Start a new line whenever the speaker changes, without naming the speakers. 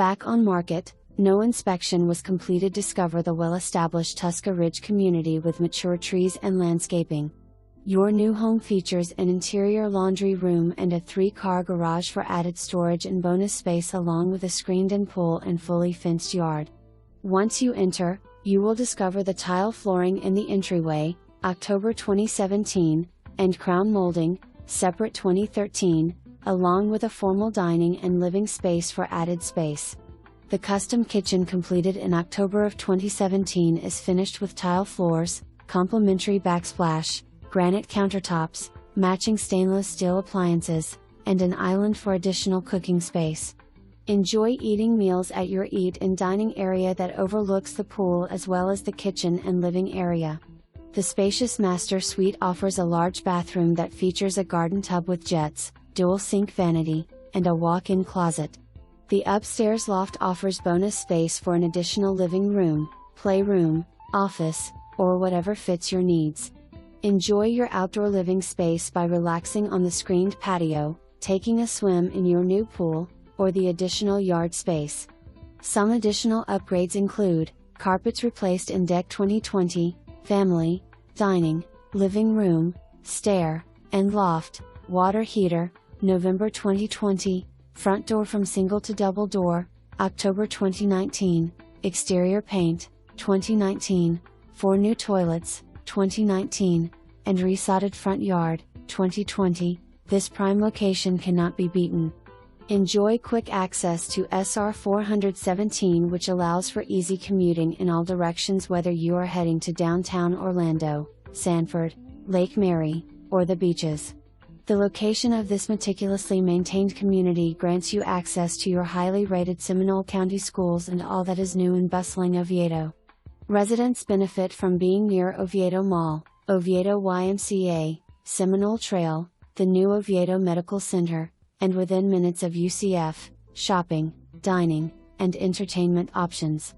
Back on market, no inspection was completed. Discover the well-established Tuska Ridge community with mature trees and landscaping. Your new home features an interior laundry room and a 3-car garage for added storage and bonus space, along with a screened-in pool and fully fenced yard. Once you enter, you will discover the tile flooring in the entryway, October 2017, and crown molding, separate 2013, along with a formal dining and living space for added space. The custom kitchen, completed in October of 2017, is finished with tile floors, complimentary backsplash, granite countertops, matching stainless steel appliances, and an island for additional cooking space. Enjoy eating meals at your eat and dining area that overlooks the pool as well as the kitchen and living area. The spacious master suite offers a large bathroom that features a garden tub with jets, dual sink vanity, and a walk-in closet. The upstairs loft offers bonus space for an additional living room, playroom, office, or whatever fits your needs. Enjoy your outdoor living space by relaxing on the screened patio, taking a swim in your new pool, or the additional yard space. Some additional upgrades include carpets replaced in deck 2020, family, dining, living room, stair, and loft, water heater, November 2020, front door from single to double door, October 2019, exterior paint, 2019, 4 new toilets, 2019, and re-sodded front yard, 2020. This prime location cannot be beaten. Enjoy quick access to SR 417, which allows for easy commuting in all directions, whether you are heading to downtown Orlando, Sanford, Lake Mary, or the beaches. The location of this meticulously maintained community grants you access to your highly rated Seminole County Schools and all that is new and bustling Oviedo. Residents benefit from being near Oviedo Mall, Oviedo YMCA, Seminole Trail, the new Oviedo Medical Center, and within minutes of UCF, shopping, dining, and entertainment options.